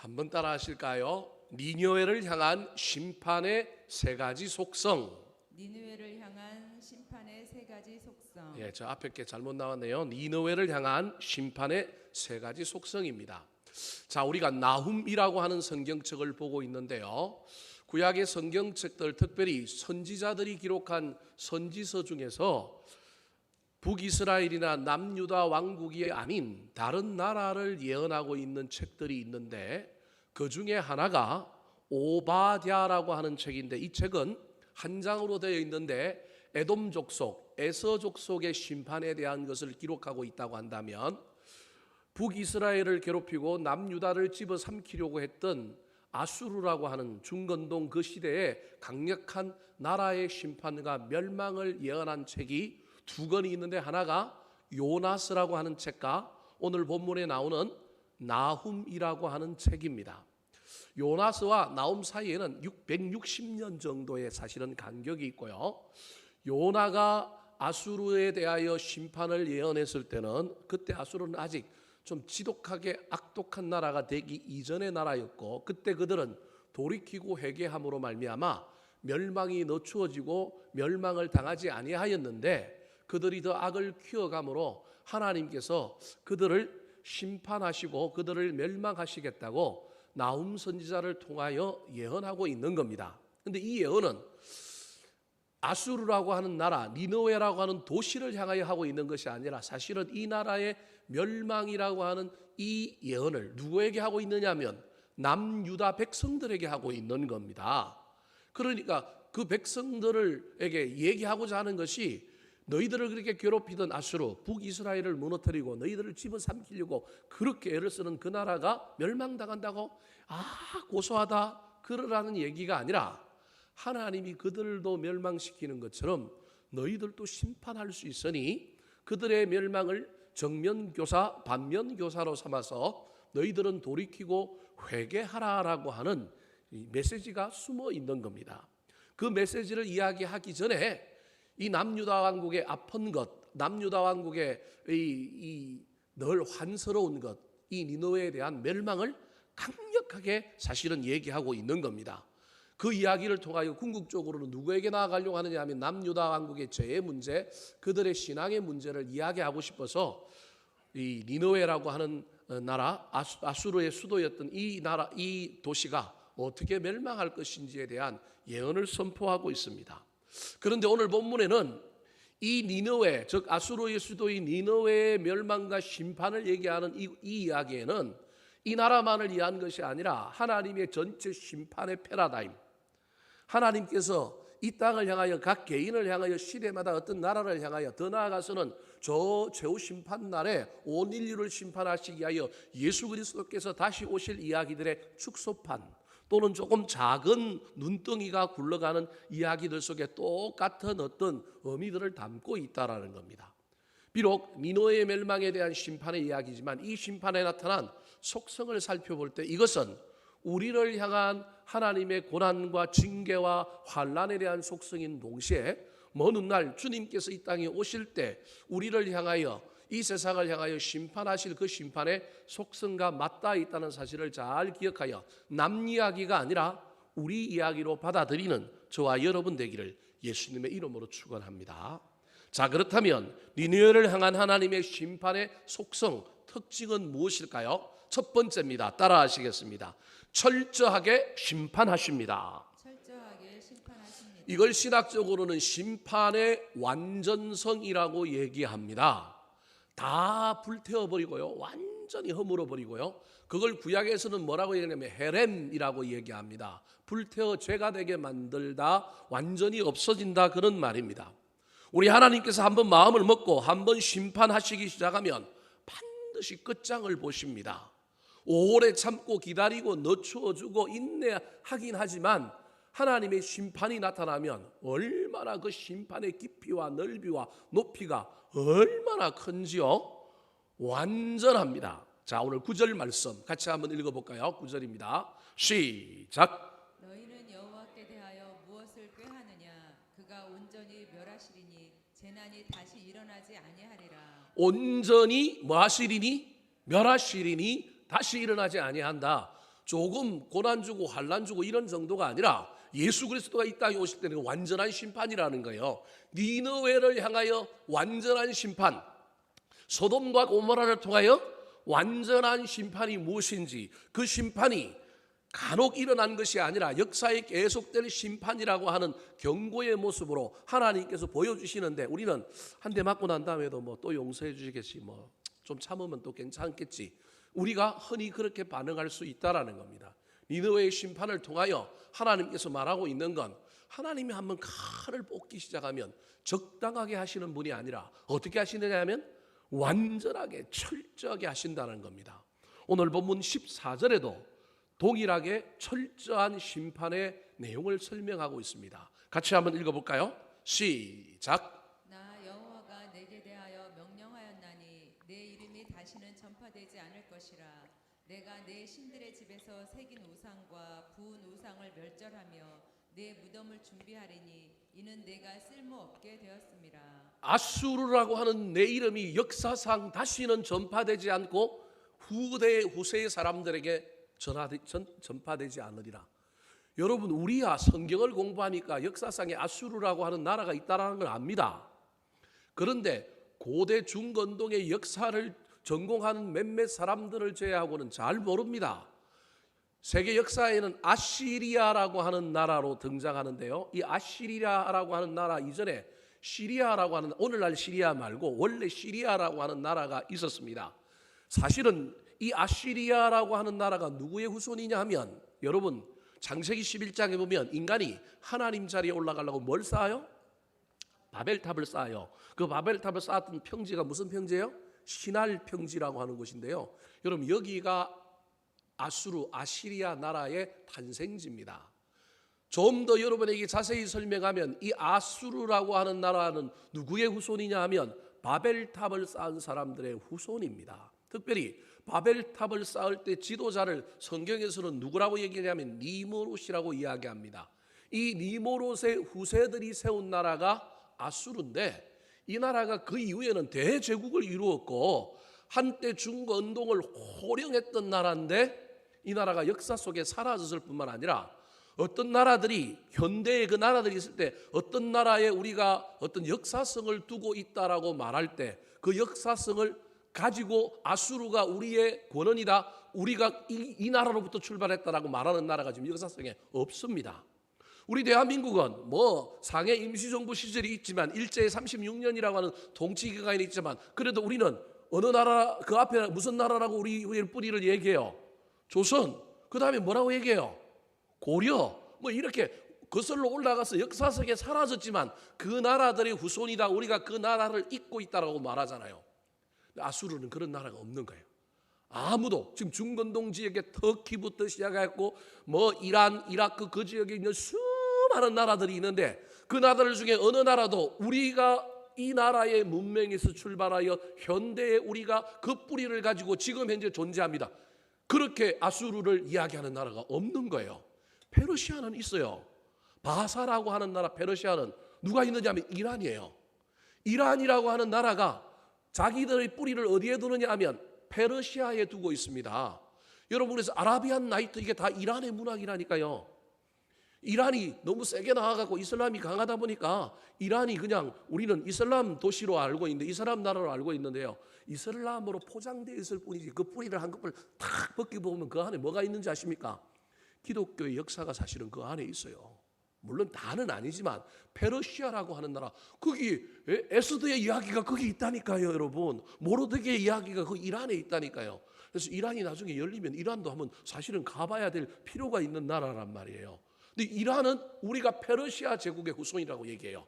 한번 따라 하실까요? 니느웨를 향한 심판의 세 가지 속성. 니느웨를 향한 심판의 세 가지 속성. 예, 저 앞에 게 잘못 나왔네요. 니느웨를 향한 심판의 세 가지 속성입니다. 자, 우리가 나훔이라고 하는 성경책을 보고 있는데요. 구약의 성경책들, 특별히 선지자들이 기록한 선지서 중에서 북이스라엘이나 남유다 왕국이 아닌 다른 나라를 예언하고 있는 책들이 있는데, 그 중에 하나가 오바댜라고 하는 책인데, 이 책은 한 장으로 되어 있는데 에돔 족속, 에서 족속의 심판에 대한 것을 기록하고 있다고 한다면, 북이스라엘을 괴롭히고 남유다를 집어삼키려고 했던 아수르라고 하는 중건동 그 시대에 강력한 나라의 심판과 멸망을 예언한 책이 두 권이 있는데, 하나가 요나스라고 하는 책과 오늘 본문에 나오는 나훔이라고 하는 책입니다. 요나스와 나훔 사이에는 160년 정도의 사실은 간격이 있고요. 요나가 아수르에 대하여 심판을 예언했을 때는 그때 아수르는 아직 좀 지독하게 악독한 나라가 되기 이전의 나라였고, 그때 그들은 돌이키고 회개함으로 말미암아 멸망이 늦추어지고 멸망을 당하지 아니하였는데, 그들이 더 악을 키워감으로 하나님께서 그들을 심판하시고 그들을 멸망하시겠다고 나훔 선지자를 통하여 예언하고 있는 겁니다. 그런데 이 예언은 아수르라고 하는 나라, 니느웨라고 하는 도시를 향하여 하고 있는 것이 아니라, 사실은 이 나라의 멸망이라고 하는 이 예언을 누구에게 하고 있느냐면 남유다 백성들에게 하고 있는 겁니다. 그러니까 그 백성들에게 얘기하고자 하는 것이, 너희들을 그렇게 괴롭히던 아수르, 북이스라엘을 무너뜨리고 너희들을 집어삼키려고 그렇게 애를 쓰는 그 나라가 멸망당한다고 고소하다 그러라는 얘기가 아니라, 하나님이 그들도 멸망시키는 것처럼 너희들도 심판할 수 있으니 그들의 멸망을 정면교사 반면교사로 삼아서 너희들은 돌이키고 회개하라라고 하는 메시지가 숨어 있는 겁니다. 그 메시지를 이야기하기 전에 이 남유다 왕국의 아픈 것, 남유다 왕국의 늘 환스러운 것, 이 니느웨에 대한 멸망을 강력하게 사실은 얘기하고 있는 겁니다. 그 이야기를 통하여 궁극적으로는 누구에게 나아가려고 하느냐 하면 남유다 왕국의 죄의 문제, 그들의 신앙의 문제를 이야기하고 싶어서 이 니느웨라고 하는 나라, 아수르의 수도였던 이 나라, 이 도시가 어떻게 멸망할 것인지에 대한 예언을 선포하고 있습니다. 그런데 오늘 본문에는 이 니느웨, 즉 아수르의 수도인 니느웨의 멸망과 심판을 얘기하는 이 이야기에는 이 나라만을 위한 것이 아니라 하나님의 전체 심판의 패러다임, 하나님께서 이 땅을 향하여 각 개인을 향하여 시대마다 어떤 나라를 향하여, 더 나아가서는 저 최후 심판 날에 온 인류를 심판하시기 위하여 예수 그리스도께서 다시 오실 이야기들의 축소판, 또는 조금 작은 눈덩이가 굴러가는 이야기들 속에 똑같은 어떤 의미들을 담고 있다라는 겁니다. 비록 니느웨의 멸망에 대한 심판의 이야기지만, 이 심판에 나타난 속성을 살펴볼 때 이것은 우리를 향한 하나님의 고난과 징계와 환난에 대한 속성인 동시에, 먼 훗날 주님께서 이 땅에 오실 때 우리를 향하여, 이 세상을 향하여 심판하실 그 심판의 속성과 맞닿아 있다는 사실을 잘 기억하여 남 이야기가 아니라 우리 이야기로 받아들이는 저와 여러분 되기를 예수님의 이름으로 축원합니다. 자, 그렇다면 니느웨를 향한 하나님의 심판의 속성, 특징은 무엇일까요? 첫 번째입니다. 따라하시겠습니다. 철저하게 심판하십니다. 철저하게 심판하십니다. 이걸 신학적으로는 심판의 완전성이라고 얘기합니다. 다 불태워버리고요, 완전히 허물어버리고요, 그걸 구약에서는 뭐라고 얘기하냐면 헤렘이라고 얘기합니다. 불태워 죄가 되게 만들다, 완전히 없어진다, 그런 말입니다. 우리 하나님께서 한번 마음을 먹고 한번 심판하시기 시작하면 반드시 끝장을 보십니다. 오래 참고 기다리고 늦추어주고 인내하긴 하지만 하나님의 심판이 나타나면 얼마나 그 심판의 깊이와 넓이와 높이가 얼마나 큰지요? 완전합니다. 자, 오늘 9절 말씀 같이 한번 읽어볼까요? 9절입니다. 시작. 너희는 여호와께 대하여 무엇을 꾀하느냐? 그가 온전히 멸하시리니 재난이 다시 일어나지 아니하리라. 온전히 뭐 하시리니? 멸하시리니 다시 일어나지 아니한다. 조금 고난 주고 환난 주고 이런 정도가 아니라 예수 그리스도가 이 땅에 오실 때는 완전한 심판이라는 거예요. 니느웨를 향하여 완전한 심판, 소돔과 고모라를 통하여 완전한 심판이 무엇인지, 그 심판이 간혹 일어난 것이 아니라 역사에 계속될 심판이라고 하는 경고의 모습으로 하나님께서 보여주시는데, 우리는 한 대 맞고 난 다음에도 뭐 또 용서해 주시겠지, 뭐 좀 참으면 또 괜찮겠지, 우리가 흔히 그렇게 반응할 수 있다라는 겁니다. 니느웨의 심판을 통하여 하나님께서 말하고 있는 건, 하나님이 한번 칼을 뽑기 시작하면 적당하게 하시는 분이 아니라 어떻게 하시느냐 하면 완전하게 철저하게 하신다는 겁니다. 오늘 본문 14절에도 동일하게 철저한 심판의 내용을 설명하고 있습니다. 같이 한번 읽어볼까요? 시작. 나 여호와가 내게 대하여 명령하였나니 내 이름이 다시는 전파되지 않을 것이라. 내가 내 신들의 집에서 새긴 우상과 부은 우상을 멸절하며 내 무덤을 준비하리니 이는 내가 쓸모없게 되었음이라. 아수르라고 하는 내 이름이 역사상 다시는 전파되지 않고 후세의 사람들에게 전파되지 않으리라. 여러분, 우리야 성경을 공부하니까 역사상에 아수르라고 하는 나라가 있다는 걸 압니다. 그런데 고대 중건동의 역사를 전공하는 몇몇 사람들을 제외하고는 잘 모릅니다. 세계 역사에는 아시리아라고 하는 나라로 등장하는데요, 이 아시리아라고 하는 나라 이전에 시리아라고 하는, 오늘날 시리아 말고 원래 시리아라고 하는 나라가 있었습니다. 사실은 이 아시리아라고 하는 나라가 누구의 후손이냐 하면, 여러분 창세기 11장에 보면 인간이 하나님 자리에 올라가려고 뭘 쌓아요? 바벨탑을 쌓아요. 그 바벨탑을 쌓았던 평지가 무슨 평지예요? 시날 평지라고 하는 곳인데요, 여러분 여기가 아시리아 나라의 탄생지입니다. 좀 더 여러분에게 자세히 설명하면, 이 아수르라고 하는 나라는 누구의 후손이냐 하면 바벨탑을 쌓은 사람들의 후손입니다. 특별히 바벨탑을 쌓을 때 지도자를 성경에서는 누구라고 얘기하냐면 니므롯이라고 이야기합니다. 이 니므롯의 후세들이 세운 나라가 아수르인데, 이 나라가 그 이후에는 대제국을 이루었고 한때 중건동을 호령했던 나라인데, 이 나라가 역사 속에 사라졌을 뿐만 아니라 어떤 나라들이, 현대의 그 나라들이 있을 때 어떤 나라에 우리가 어떤 역사성을 두고 있다라고 말할 때 그 역사성을 가지고 아수르가 우리의 권원이다, 우리가 이 나라로부터 출발했다라고 말하는 나라가 지금 역사성에 없습니다. 우리 대한민국은 뭐 상해 임시정부 시절이 있지만 일제 36년이라고 하는 통치기간이 있지만, 그래도 우리는 어느 나라, 그 앞에 무슨 나라라고 우리의 뿌리를 얘기해요? 조선. 그 다음에 뭐라고 얘기해요? 고려. 뭐 이렇게 거슬러 올라가서 역사 속에 사라졌지만 그 나라들의 후손이다, 우리가 그 나라를 잇고 있다라고 말하잖아요. 아수르는 그런 나라가 없는 거예요. 아무도. 지금 중건동 지역에 터키부터 시작했고 뭐 이란, 이라크 그 지역에 있는 수많은 나라들이 있는데, 그 나라들 중에 어느 나라도 우리가 이 나라의 문명에서 출발하여 현대에 우리가 그 뿌리를 가지고 지금 현재 존재합니다. 그렇게 아수르를 이야기하는 나라가 없는 거예요. 페르시아는 있어요. 바사라고 하는 나라, 페르시아는 누가 있느냐 하면 이란이에요. 이란이라고 하는 나라가 자기들의 뿌리를 어디에 두느냐 하면 페르시아에 두고 있습니다. 여러분, 그래서 아라비안 나이트, 이게 다 이란의 문학이라니까요. 이란이 너무 세게 나와갖고 이슬람이 강하다 보니까 이란이 그냥, 우리는 이슬람 도시로 알고 있는데, 이슬람 나라로 알고 있는데요, 이슬람으로 포장되어 있을 뿐이지 그 뿌리를 한꺼번에 탁 벗겨보면 그 안에 뭐가 있는지 아십니까? 기독교의 역사가 사실은 그 안에 있어요. 물론 다는 아니지만 페르시아라고 하는 나라, 거기 에스더의 이야기가 거기 있다니까요. 여러분, 모르드게의 이야기가 그 이란에 있다니까요. 그래서 이란이 나중에 열리면 이란도 한번 사실은 가봐야 될 필요가 있는 나라란 말이에요. 근데 이란은 우리가 페르시아 제국의 후손이라고 얘기해요.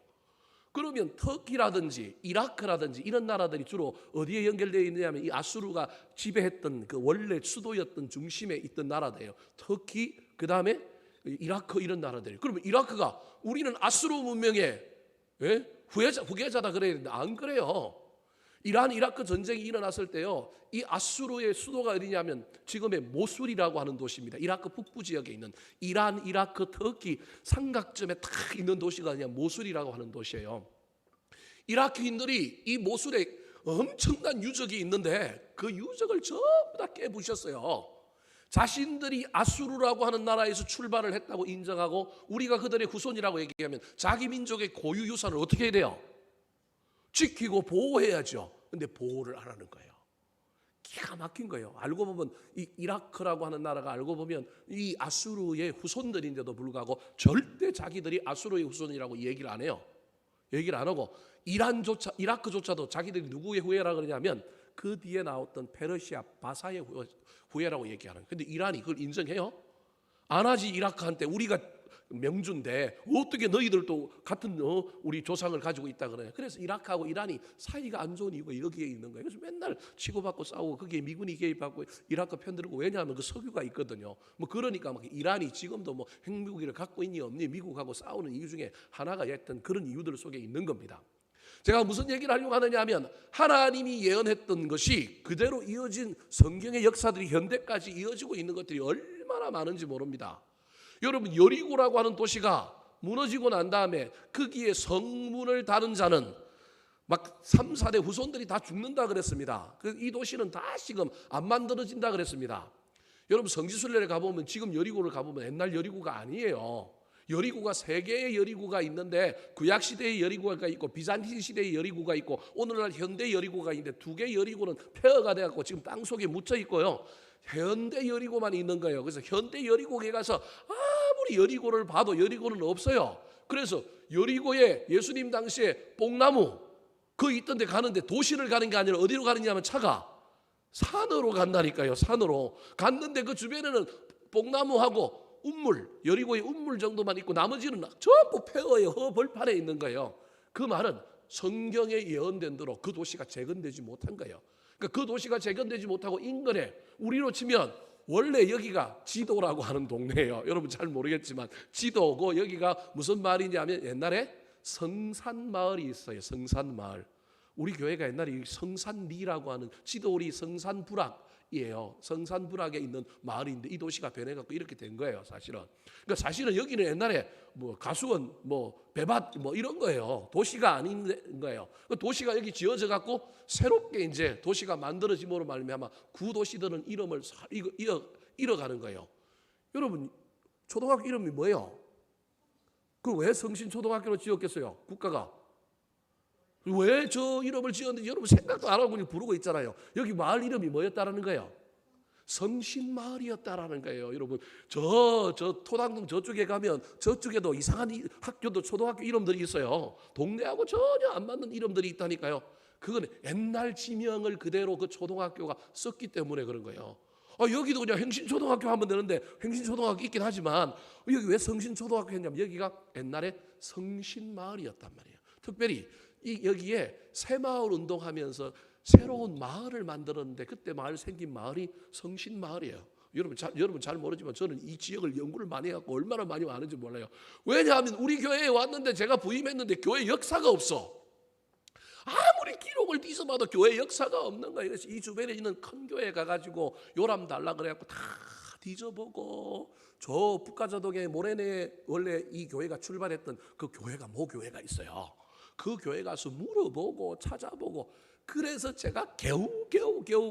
그러면 터키라든지 이라크라든지 이런 나라들이 주로 어디에 연결되어 있느냐면 이 아수르가 지배했던 그 원래 수도였던 중심에 있던 나라들이에요. 터키, 그 다음에 이라크, 이런 나라들. 그러면 이라크가 우리는 아수르 문명의 후계자다 그래야 되는데 안 그래요. 이란 이라크 전쟁이 일어났을 때요, 이 아수르의 수도가 어디냐면 지금의 모술이라고 하는 도시입니다. 이라크 북부 지역에 있는 이란, 이라크, 터키 삼각점에 딱 있는 도시가 그냥 모술이라고 하는 도시예요. 이라크인들이 이 모술에 엄청난 유적이 있는데 그 유적을 전부 다 깨부셨어요. 자신들이 아수르라고 하는 나라에서 출발을 했다고 인정하고 우리가 그들의 후손이라고 얘기하면 자기 민족의 고유 유산을 어떻게 해야 돼요? 지키고 보호해야죠. 근데 보호를 안 하는 거예요. 기가 막힌 거예요. 알고 보면 이 이라크라고 하는 나라가 알고 보면 이 아수르의 후손들인데도 불구하고 절대 자기들이 아수르의 후손이라고 얘기를 안 해요. 얘기를 안 하고 이라크조차도 자기들이 누구의 후예라 그러냐면 그 뒤에 나왔던 페르시아 바사의 후예라고 얘기하는. 근데 이란이 그걸 인정해요? 안 하지. 이라크한테 우리가 명주인데 어떻게 너희들도 같은 우리 조상을 가지고 있다 그래요. 그래서 이라크하고 이란이 사이가 안 좋은 이유가 여기에 있는 거예요. 그래서 맨날 치고받고 싸우고 거기에 미군이 개입하고 이라크 편들고 왜냐하면 그 석유가 있거든요. 뭐 그러니까 막 이란이 지금도 뭐 핵무기를 갖고 있니 없니 미국하고 싸우는 이유 중에 하나가 했던 그런 이유들 속에 있는 겁니다. 제가 무슨 얘기를 하려고 하느냐 하면 하나님이 예언했던 것이 그대로 이어진 성경의 역사들이 현대까지 이어지고 있는 것들이 얼마나 많은지 모릅니다. 여러분 여리고라고 하는 도시가 무너지고 난 다음에 거기에 성문을 다른 자는 막 3, 4대 후손들이 다 죽는다 그랬습니다. 이 도시는 다시금 안 만들어진다 그랬습니다. 여러분 성지순례를 가보면 지금 여리고를 가보면 옛날 여리고가 아니에요. 여리고가 세 개의 여리고가 있는데 구약 시대의 여리고가 있고 비잔틴 시대의 여리고가 있고 오늘날 현대 여리고가 있는데 두 개의 여리고는 폐허가 돼갖고 지금 땅 속에 묻혀 있고요. 현대 여리고만 있는 거예요. 그래서 현대 여리고에 가서 아무리 여리고를 봐도 여리고는 없어요. 그래서 여리고에 예수님 당시에 뽕나무 그 있던 데 가는데 도시를 가는 게 아니라 어디로 가느냐면 차가 산으로 간다니까요. 산으로 갔는데 그 주변에는 뽕나무하고 운물, 여리고의 운물 정도만 있고 나머지는 전부 폐허의 벌판에 있는 거예요. 그 말은 성경에 예언된 대로 그 도시가 재건되지 못한 거예요. 그러니까 그 도시가 재건되지 못하고 인근에 우리로 치면 원래 여기가 지도라고 하는 동네예요. 여러분 잘 모르겠지만 지도고 여기가 무슨 마을이냐면 옛날에 성산마을이 있어요. 성산마을. 우리 교회가 옛날에 성산리라고 하는 지도리 성산부락이에요. 성산부락에 있는 마을인데 이 도시가 변해갖고 이렇게 된 거예요. 사실은. 그러니까 사실은 여기는 옛날에 뭐 가수원, 뭐 배밭, 뭐 이런 거예요. 도시가 아닌 거예요. 도시가 여기 지어져 갖고 새롭게 이제 도시가 만들어짐으로 말미암아 구도시들은 이름을 잃어가는 거예요. 여러분 초등학교 이름이 뭐예요? 그 왜 성신초등학교로 지었겠어요? 국가가. 왜 저 이름을 지었는지 여러분 생각도 안 하고 그냥 부르고 있잖아요. 여기 마을 이름이 뭐였다라는 거예요? 성신마을이었다라는 거예요. 여러분 저 토당동 저쪽에 가면 저쪽에도 이상한 학교도 초등학교 이름들이 있어요. 동네하고 전혀 안 맞는 이름들이 있다니까요. 그건 옛날 지명을 그대로 그 초등학교가 썼기 때문에 그런 거예요. 여기도 그냥 행신초등학교 하면 되는데 행신초등학교 있긴 하지만 여기 왜 성신초등학교 했냐면 여기가 옛날에 성신마을이었단 말이에요. 특별히 여기에 새마을 운동하면서 새로운 마을을 만들었는데 그때 마을 생긴 마을이 성신마을이에요. 여러분 잘 모르지만 저는 이 지역을 연구를 많이 해갖고 얼마나 많이 아는지 몰라요. 왜냐하면 우리 교회에 왔는데 제가 부임했는데 교회 역사가 없어. 아무리 기록을 뒤져봐도 교회 역사가 없는 거예요. 그래서 이 주변에 있는 큰 교회 가가지고 요람 달라 그래갖고 다 뒤져보고 저 북가저동의 모래내에 원래 이 교회가 출발했던 그 교회가 뭐 교회가 있어요. 그 교회 가서 물어보고 찾아보고 그래서 제가 겨우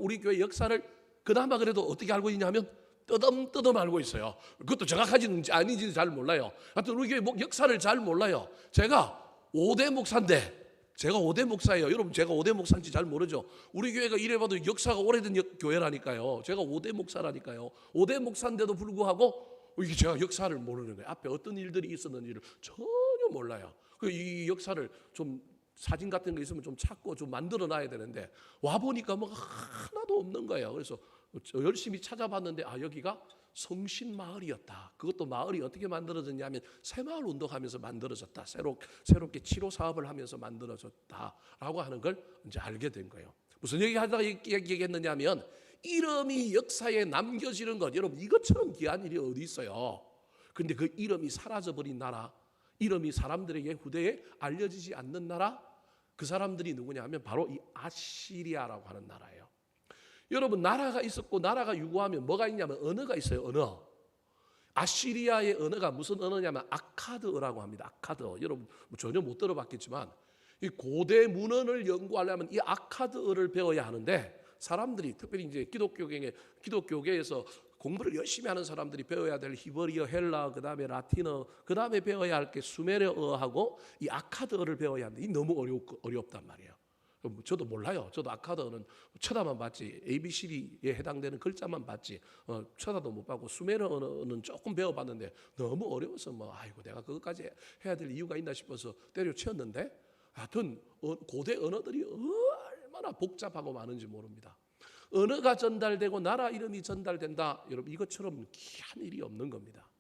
우리 교회 역사를 그나마 그래도 어떻게 알고 있냐면 뜨덤 알고 있어요. 그것도 정확하지는 아닌지 잘 몰라요. 하여튼 우리 교회 역사를 잘 몰라요. 제가 5대 목사인데 제가 5대 목사예요. 여러분 제가 5대 목사인지 잘 모르죠. 우리 교회가 이래봐도 역사가 오래된 교회라니까요. 제가 5대 목사라니까요. 5대 목사인데도 불구하고 이게 제가 역사를 모르는 거예요. 앞에 어떤 일들이 있었는지를 전혀 몰라요. 이 역사를 좀 사진 같은 거 있으면 좀 찾고 좀 만들어 놔야 되는데 와 보니까 뭐 하나도 없는 거예요. 그래서 열심히 찾아봤는데 여기가 성신마을이었다. 그것도 마을이 어떻게 만들어졌냐면 새마을 운동하면서 만들어졌다. 새롭게 치료 사업을 하면서 만들어졌다라고 하는 걸 이제 알게 된 거예요. 무슨 얘기하다가 얘기했느냐면 이름이 역사에 남겨지는 것. 여러분 이것처럼 귀한 일이 어디 있어요? 근데 그 이름이 사라져버린 나라, 이름이 사람들에게 후대에 알려지지 않는 나라, 그 사람들이 누구냐 하면 바로 이 아시리아라고 하는 나라예요. 여러분 나라가 있었고 나라가 유구하면 뭐가 있냐면 언어가 있어요. 언어. 아시리아의 언어가 무슨 언어냐면 아카드어라고 합니다. 아카드어. 여러분 전혀 못 들어봤겠지만 이 고대 문헌을 연구하려면 이 아카드어를 배워야 하는데 사람들이 특별히 이제 기독교계에서 공부를 열심히 하는 사람들이 배워야 될 히브리어, 헬라, 그 다음에 라틴어, 그 다음에 배워야 할 게 수메르어하고 이 아카드어를 배워야 하는데 이 너무 어렵단 말이에요. 저도 몰라요. 저도 아카드어는 쳐다만 봤지, ABCD에 해당되는 글자만 봤지, 쳐다도 못 봤고, 수메르어는 조금 배워봤는데 너무 어려워서 아이고 내가 그것까지 해야 될 이유가 있나 싶어서 때려치웠는데, 하여튼 고대 언어들이 얼마나 복잡하고 많은지 모릅니다. 언어가 전달되고 나라 이름이 전달된다, 여러분 이것처럼 귀한 일이 없는 겁니다.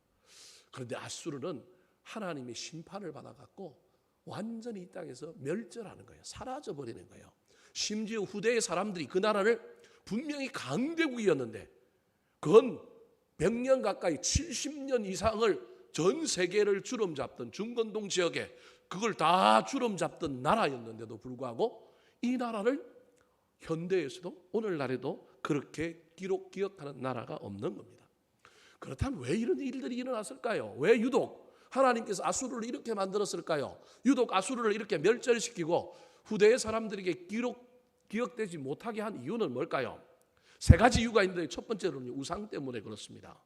그런데 아수르는 하나님의 심판을 받아갖고 완전히 이 땅에서 멸절하는 거예요. 사라져 버리는 거예요. 심지어 후대의 사람들이 그 나라를 분명히 강대국이었는데 그건 100년 가까이 70년 이상을 전 세계를 주름잡던 중건동 지역에 그걸 다 주름잡던 나라였는데도 불구하고 이 나라를 현대에서도 오늘날에도 그렇게 기억하는 나라가 없는 겁니다. 그렇다면 왜 이런 일들이 일어났을까요? 왜 유독 하나님께서 아수르를 이렇게 만들었을까요? 유독 아수르를 이렇게 멸절시키고 후대의 사람들에게 기억되지 못하게 한 이유는 뭘까요? 세 가지 이유가 있는데 첫 번째로는 우상 때문에 그렇습니다.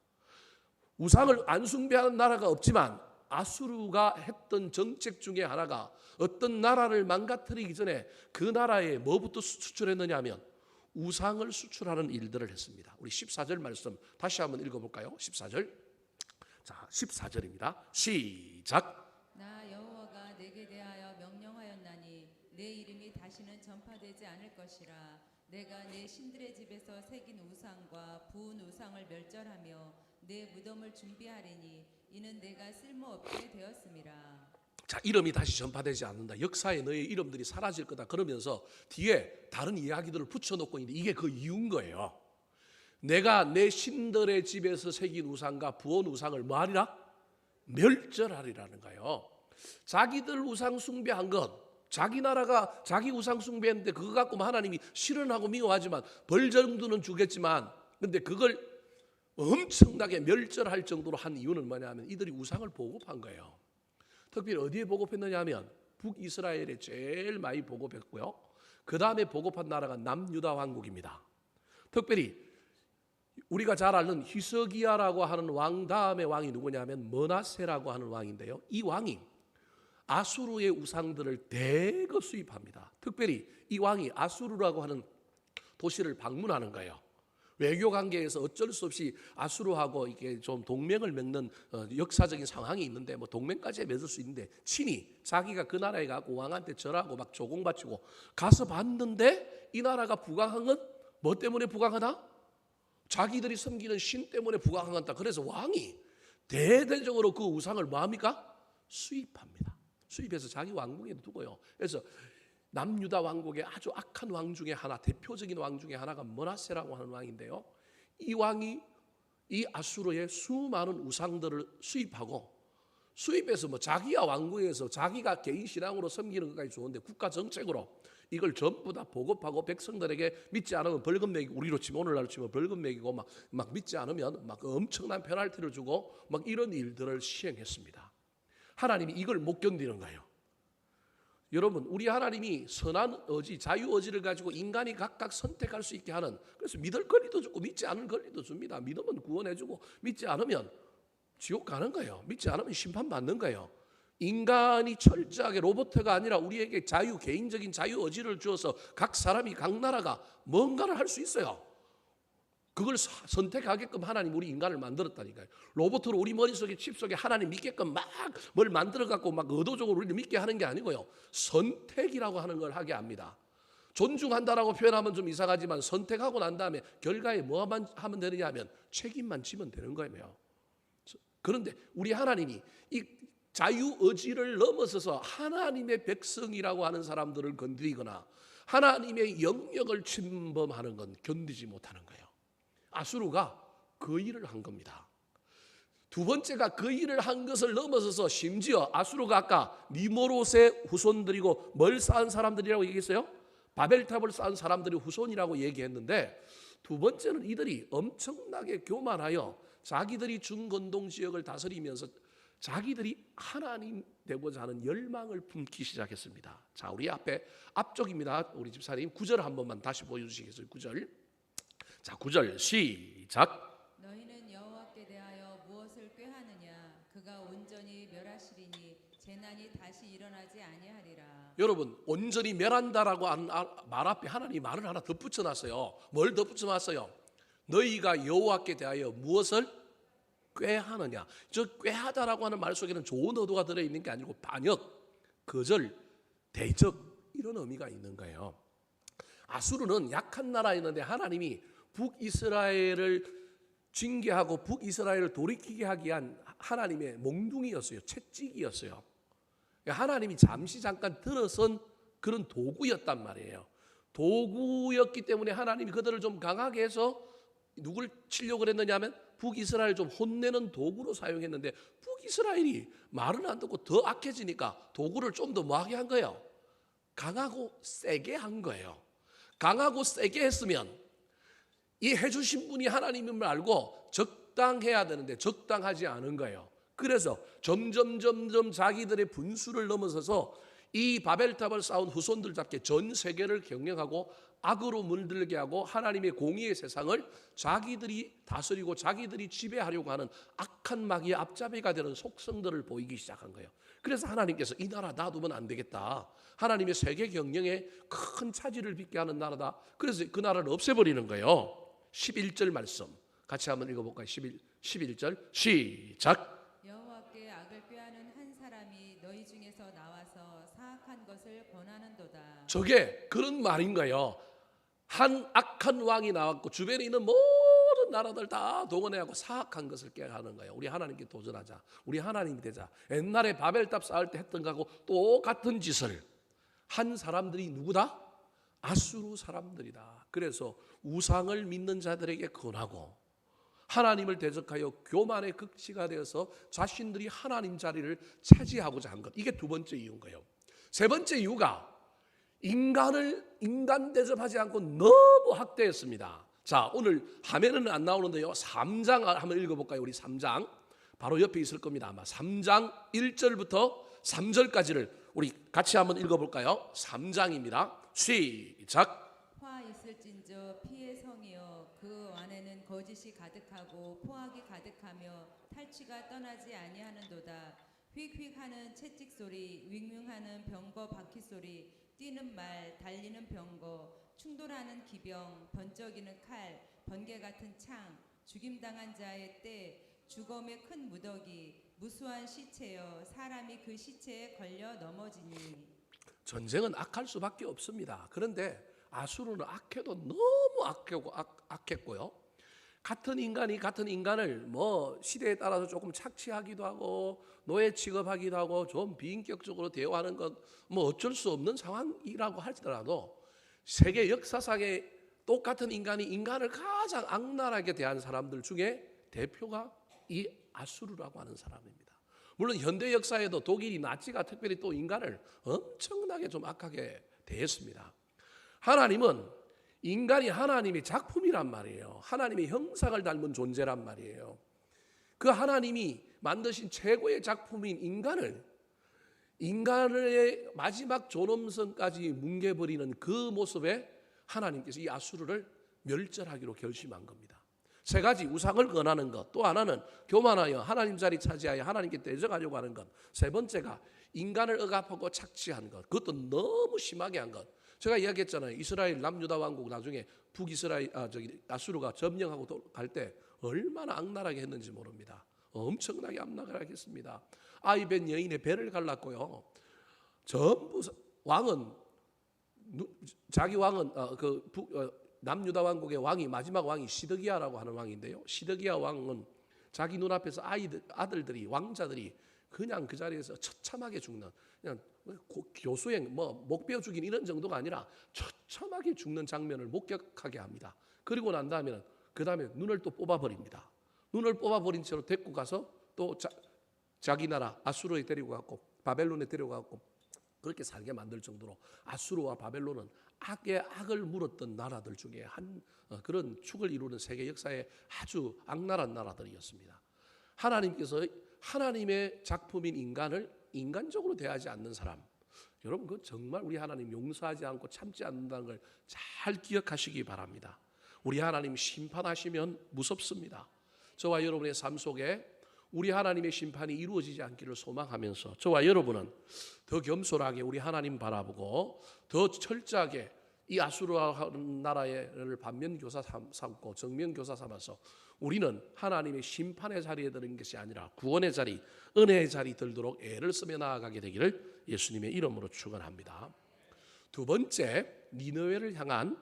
우상을 안 숭배하는 나라가 없지만 아수르가 했던 정책 중에 하나가 어떤 나라를 망가뜨리기 전에 그 나라에 뭐부터 수출했느냐 하면 우상을 수출하는 일들을 했습니다. 우리 14절 말씀 다시 한번 읽어볼까요? 14절. 자, 14절입니다. 시작. 나 여호와가 내게 대하여 명령하였나니 내 이름이 다시는 전파되지 않을 것이라. 내가 내 신들의 집에서 새긴 우상과 부은 우상을 멸절하며 내 무덤을 준비하리니 이는 내가 쓸모없게 되었음이라. 자, 이름이 다시 전파되지 않는다. 역사에 너의 이름들이 사라질 거다. 그러면서 뒤에 다른 이야기들을 붙여놓고 있는데 이게 그 이유인 거예요. 내가 내 신들의 집에서 새긴 우상과 부은 우상을 뭐하리라? 멸절하리라는 거예요. 자기들 우상 숭배한 것, 자기 나라가 자기 우상 숭배했는데 그거 갖고 하나님이 싫어하고 미워하지만 벌 정도는 주겠지만 근데 그걸 엄청나게 멸절할 정도로 한 이유는 뭐냐면 이들이 우상을 보급한 거예요. 특별히 어디에 보급했느냐 하면 북이스라엘에 제일 많이 보급했고요. 그 다음에 보급한 나라가 남유다 왕국입니다. 특별히 우리가 잘 아는 히스기야라고 하는 왕 다음에 왕이 누구냐면 므낫세라고 하는 왕인데요. 이 왕이 아수르의 우상들을 대거 수입합니다. 특별히 이 왕이 아수르라고 하는 도시를 방문하는 거예요. 외교 관계에서 어쩔 수 없이 아수르하고 이게 좀 동맹을 맺는 역사적인 상황이 있는데 동맹까지 맺을 수 있는데 친히 자기가 그 나라에 가고 왕한테 절하고 막 조공바치고 가서 봤는데 이 나라가 부강한 건 뭐 때문에 부강하다? 자기들이 섬기는 신 때문에 부강한다. 그래서 왕이 대대적으로 그 우상을 뭐합니까? 수입합니다. 수입해서 자기 왕궁에 두고요. 그래서 남유다 왕국의 아주 악한 왕 중에 하나, 대표적인 왕 중에 하나가 므낫세라고 하는 왕인데요. 이 왕이 이 아수르의 수많은 우상들을 수입하고 수입해서 자기야 왕궁에서 자기가 개인 신앙으로 섬기는 것까지 좋은데 국가 정책으로 이걸 전부 다 보급하고 백성들에게 믿지 않으면 벌금 매기고, 우리로 치면 오늘날로 치면 벌금 매기고 막 믿지 않으면 막 엄청난 페널티를 주고 막 이런 일들을 시행했습니다. 하나님이 이걸 못 견디는 거예요. 여러분, 우리 하나님이 선한 의지, 자유 의지를 가지고 인간이 각각 선택할 수 있게 하는, 그래서 믿을 권리도 주고 믿지 않을 권리도 줍니다. 믿으면 구원해주고 믿지 않으면 지옥 가는 거예요. 믿지 않으면 심판받는 거예요. 인간이 철저하게 로봇가 아니라 우리에게 개인적인 자유 의지를 주어서 각 사람이 각 나라가 뭔가를 할 수 있어요. 그걸 선택하게끔 하나님 우리 인간을 만들었다니까요. 로봇으로 우리 머릿속에 칩 속에 하나님 믿게끔 막 뭘 만들어 갖고 막 의도적으로 우리를 믿게 하는 게 아니고요. 선택이라고 하는 걸 하게 합니다. 존중한다라고 표현하면 좀 이상하지만 선택하고 난 다음에 결과에 뭐만 하면 되느냐 하면 책임만 지면 되는 거예요. 그런데 우리 하나님이 이 자유의지를 넘어서서 하나님의 백성이라고 하는 사람들을 건드리거나 하나님의 영역을 침범하는 건 견디지 못하는 거예요. 아수르가 그 일을 한 겁니다. 두 번째가 그 일을 한 것을 넘어서서 심지어 아수르가 아까 니모롯의 후손들이고 뭘 쌓은 사람들이라고 얘기했어요? 바벨탑을 쌓은 사람들이 후손이라고 얘기했는데, 두 번째는 이들이 엄청나게 교만하여 자기들이 중건동 지역을 다스리면서 자기들이 하나님 되고자 하는 열망을 품기 시작했습니다. 자, 우리 앞쪽입니다. 우리 집사님 9절 한 번만 다시 보여주시겠어요? 9절. 자, 9절 시작. 너희는 무엇을 꾀하느냐 그가 온전히 멸하시리니 재난이 다시 일어나지 아니하리라. 여러분, 온전히 멸한다라고 하는 말 앞에 하나님이 말을 하나 덧붙여놨어요. 뭘 덧붙여놨어요? 너희가 여호와께 대하여 무엇을 꾀하느냐. 저 꾀하다라고 하는 말 속에는 좋은 의도가 들어있는 게 아니고 반역, 거절, 대적 이런 의미가 있는 거예요. 아수르는 약한 나라였는데 하나님이 북이스라엘을 징계하고 북이스라엘을 돌이키게 하기 위한 하나님의 몽둥이였어요. 채찍이었어요. 하나님이 잠깐 들어선 그런 도구였단 말이에요. 도구였기 때문에 하나님이 그들을 좀 강하게 해서 누굴 치려고 그랬느냐 하면 북이스라엘 좀 혼내는 도구로 사용했는데 북이스라엘이 말은 안 듣고 더 악해지니까 도구를 좀 더 뭐하게 한 거예요? 강하고 세게 한 거예요. 강하고 세게 했으면 이 해주신 분이 하나님임을 알고 적당해야 되는데 적당하지 않은 거예요. 그래서 점점 자기들의 분수를 넘어서서 이 바벨탑을 쌓은 후손들답게 전 세계를 경영하고 악으로 물들게 하고 하나님의 공의의 세상을 자기들이 다스리고 자기들이 지배하려고 하는 악한 마귀의 앞잡이가 되는 속성들을 보이기 시작한 거예요. 그래서 하나님께서 이 나라 놔두면 안 되겠다. 하나님의 세계 경영에 큰 차질을 빚게 하는 나라다. 그래서 그 나라를 없애버리는 거예요. 11절 말씀 같이 한번 읽어볼까요? 11절 시작. 여호와께 악을 꾀하는 한 사람이 너희 중에서 나와서 사악한 것을 권하는도다. 저게 그런 말인 거예요. 한 악한 왕이 나왔고 주변에 있는 모든 나라들 다 동원해하고 사악한 것을 깨하는 거예요. 우리 하나님께 도전하자. 우리 하나님이 되자. 옛날에 바벨탑 쌓을 때 했던 거하고 똑같은 짓을 한 사람들이 누구다? 아수르 사람들이다. 그래서 우상을 믿는 자들에게 권하고 하나님을 대적하여 교만의 극치가 되어서 자신들이 하나님 자리를 차지하고자 한 것. 이게 두 번째 이유인 거예요. 세 번째 이유가 인간 대접하지 않고 너무 학대했습니다. 자, 오늘 화면은 안 나오는데요. 3장 한번 읽어볼까요? 우리 3장 바로 옆에 있을 겁니다. 아마 3장 1절부터 3절까지를 우리 같이 한번 읽어볼까요? 3장입니다. 시작. 화 있을진저 피의 성이여 그 안에는 거짓이 가득하고 포악이 가득하며 탈취가 떠나지 아니하는도다. 휙휙하는 채찍 소리, 윙윙하는 병거 바퀴 소리, 뛰는 말, 달리는 병거, 충돌하는 기병, 번쩍이는 칼, 번개 같은 창, 죽임당한 자의 때, 주검의 큰 무더기, 무수한 시체여 사람이 그 시체에 걸려 넘어지니. 전쟁은 악할 수밖에 없습니다. 그런데 아수르는 악해도 너무 악했고요. 같은 인간을 뭐 시대에 따라서 조금 착취하기도 하고 노예 취급하기도 하고 좀 비인격적으로 대우하는 건 뭐 어쩔 수 없는 상황이라고 할지라도 세계 역사상에 똑같은 인간이 인간을 가장 악랄하게 대한 사람들 중에 대표가 이 아수르라고 하는 사람입니다. 물론 현대 역사에도 독일이 나치가 특별히 또 인간을 엄청나게 좀 악하게 대했습니다. 하나님은 인간이 하나님의 작품이란 말이에요. 하나님의 형상을 닮은 존재란 말이에요. 그 하나님이 만드신 최고의 작품인 인간의 마지막 존엄성까지 뭉개버리는 그 모습에 하나님께서 이 아수르를 멸절하기로 결심한 겁니다. 세 가지, 우상을 권하는 것, 또 하나는 교만하여 하나님 자리 차지하여 하나님께 대적하려고 하는 것, 세 번째가 인간을 억압하고 착취한 것, 그것도 너무 심하게 한 것. 제가 이야기했잖아요. 이스라엘 남유다 왕국 나중에 아수르가 점령하고 갈 때 얼마나 악랄하게 했는지 모릅니다. 엄청나게 악랄하게 했습니다. 아이 벤 여인의 배를 갈랐고요. 전부 왕은 자기 왕은 남유다 왕국의 왕이 마지막 왕이 시드기야라고 하는 왕인데요. 시드기야 왕은 자기 눈앞에서 아들들이 왕자들이 그냥 그 자리에서 처참하게 죽는, 그냥 교수행 목 베어 죽인 이런 정도가 아니라 처참하게 죽는 장면을 목격하게 합니다. 그리고 난 다음에는 그 다음에 눈을 또 뽑아버립니다. 눈을 뽑아버린 채로 데리고 가서 또 자기 나라 아수르에 데리고 갔고 바벨론에 데려가고 그렇게 살게 만들 정도로 아수르와 바벨론은 악에 악을 물었던 나라들 중에 한 그런 축을 이루는 세계 역사의 아주 악랄한 나라들이었습니다. 하나님께서 하나님의 작품인 인간을 인간적으로 대하지 않는 사람, 여러분 그 정말 우리 하나님 용서하지 않고 참지 않는다는 걸 잘 기억하시기 바랍니다. 우리 하나님 심판하시면 무섭습니다. 저와 여러분의 삶 속에 우리 하나님의 심판이 이루어지지 않기를 소망하면서 저와 여러분은 더 겸손하게 우리 하나님 바라보고 더 철저하게 이 아수르 나라를 반면교사 삼고 정면교사 삼아서 우리는 하나님의 심판의 자리에 드는 것이 아니라 구원의 자리, 은혜의 자리 들도록 애를 쓰며 나아가게 되기를 예수님의 이름으로 축원합니다. 두 번째, 니느웨를 향한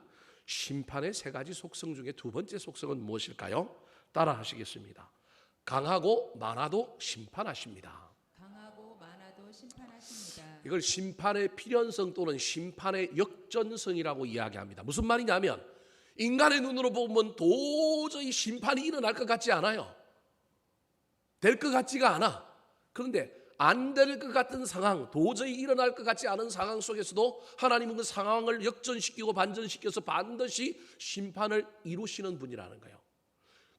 심판의 세 가지 속성 중에 두 번째 속성은 무엇일까요? 따라 하시겠습니다. 강하고 많아도 심판하십니다. 강하고 많아도 심판하십니다. 이걸 심판의 필연성 또는 심판의 역전성이라고 이야기합니다. 무슨 말이냐면 인간의 눈으로 보면 도저히 심판이 일어날 것 같지 않아요. 될 것 같지가 않아. 그런데 안 될 것 같은 상황, 도저히 일어날 것 같지 않은 상황 속에서도 하나님은 그 상황을 역전시키고 반전시켜서 반드시 심판을 이루시는 분이라는 거예요.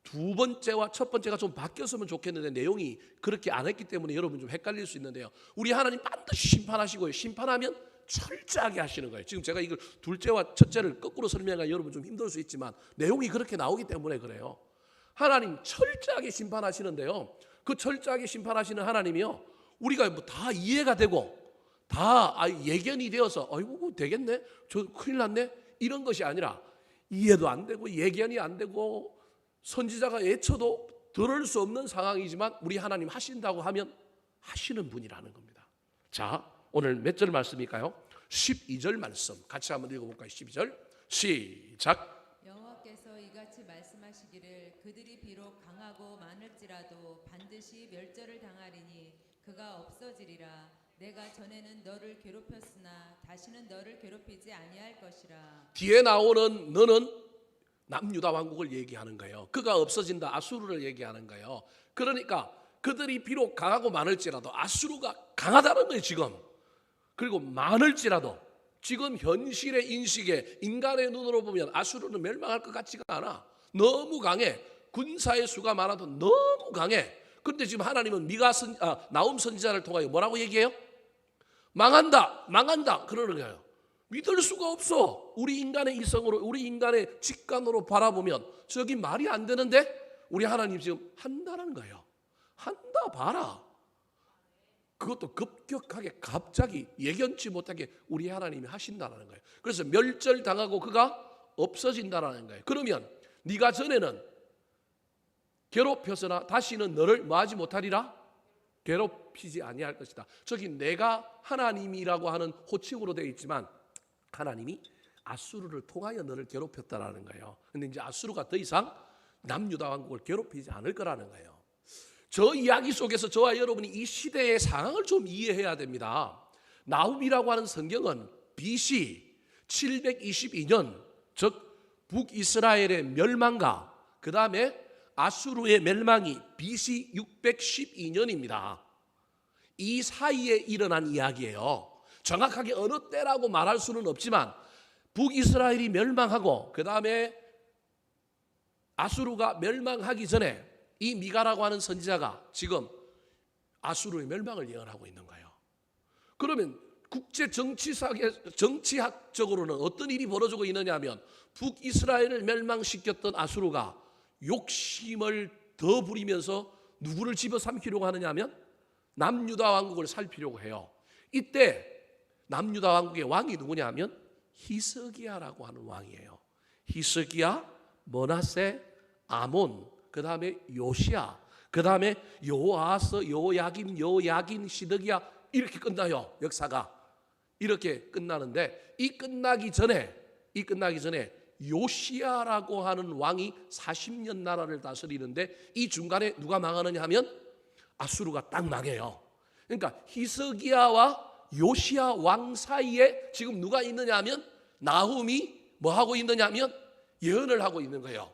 두 번째와 첫 번째가 좀 바뀌었으면 좋겠는데 내용이 그렇게 안 했기 때문에 여러분 좀 헷갈릴 수 있는데요. 우리 하나님 반드시 심판하시고요. 심판하면 철저하게 하시는 거예요. 지금 제가 이걸 둘째와 첫째를 거꾸로 설명하기가 여러분 좀 힘들 수 있지만 내용이 그렇게 나오기 때문에 그래요. 하나님 철저하게 심판하시는데요. 그 철저하게 심판하시는 하나님이요. 우리가 뭐 다 이해가 되고 다 예견이 되어서 아이고 되겠네, 저 큰일 났네 이런 것이 아니라 이해도 안 되고 예견이 안 되고 선지자가 애쳐도 들을 수 없는 상황이지만 우리 하나님 하신다고 하면 하시는 분이라는 겁니다. 자, 오늘 몇 절 말씀일까요? 12절 말씀 같이 한번 읽어볼까요? 12절 시작. 여호와께서 이같이 말씀하시기를 그들이 비록 강하고 많을지라도 반드시 멸절을 당하리니 그가 없어지리라. 내가 전에는 너를 괴롭혔으나 다시는 너를 괴롭히지 아니할 것이라. 뒤에 나오는 너는 남유다 왕국을 얘기하는 거예요. 그가 없어진다, 아수르를 얘기하는 거예요. 그러니까 그들이 비록 강하고 많을지라도 아수르가 강하다는 거예요 지금. 그리고 많을지라도 지금 현실의 인식에 인간의 눈으로 보면 아수르는 멸망할 것 같지가 않아. 너무 강해. 군사의 수가 많아도 너무 강해. 그런데 지금 하나님은 나훔 선지자를 통하여 뭐라고 얘기해요? 망한다, 망한다 그러는 거예요. 믿을 수가 없어. 우리 인간의 이성으로, 우리 인간의 직관으로 바라보면 저기 말이 안 되는데 우리 하나님 지금 한다는 거예요. 한다 봐라. 그것도 급격하게 갑자기 예견치 못하게 우리 하나님이 하신다는 거예요. 그래서 멸절당하고 그가 없어진다는 거예요. 그러면 네가 전에는 괴롭혔으나 다시는 너를 뭐하지 못하리라? 괴롭히지 아니할 것이다. 저기 내가 하나님이라고 하는 호칭으로 되어 있지만 하나님이 아수르를 통하여 너를 괴롭혔다라는 거예요. 근데 이제 아수르가 더 이상 남유다 왕국을 괴롭히지 않을 거라는 거예요. 저 이야기 속에서 저와 여러분이 이 시대의 상황을 좀 이해해야 됩니다. 나훔이라고 하는 성경은 BC 722년 즉 북이스라엘의 멸망과 그 다음에 아수르의 멸망이 BC 612년입니다. 이 사이에 일어난 이야기예요. 정확하게 어느 때라고 말할 수는 없지만 북이스라엘이 멸망하고 그 다음에 아수르가 멸망하기 전에 이 미가라고 하는 선지자가 지금 아수르의 멸망을 예언하고 있는 거예요. 그러면 국제 정치학적으로는 어떤 일이 벌어지고 있느냐 하면 북이스라엘을 멸망시켰던 아수르가 욕심을 더 부리면서 누구를 집어삼키려고 하느냐 하면 남유다 왕국을 살피려고 해요. 이때 남유다 왕국의 왕이 누구냐 하면 히스기야라고 하는 왕이에요. 히스기야, 머나세, 아몬, 그 다음에 요시야, 그 다음에 요아스, 요야긴, 시드기야 이렇게 끝나요. 역사가 이렇게 끝나는데 이 끝나기 전에 요시야라고 하는 왕이 40년 나라를 다스리는데 이 중간에 누가 망하느냐 하면 아수르가 딱 망해요. 그러니까 히스기야와 요시야 왕 사이에 지금 누가 있느냐 하면 나훔이 뭐 하고 있느냐 하면 예언을 하고 있는 거예요.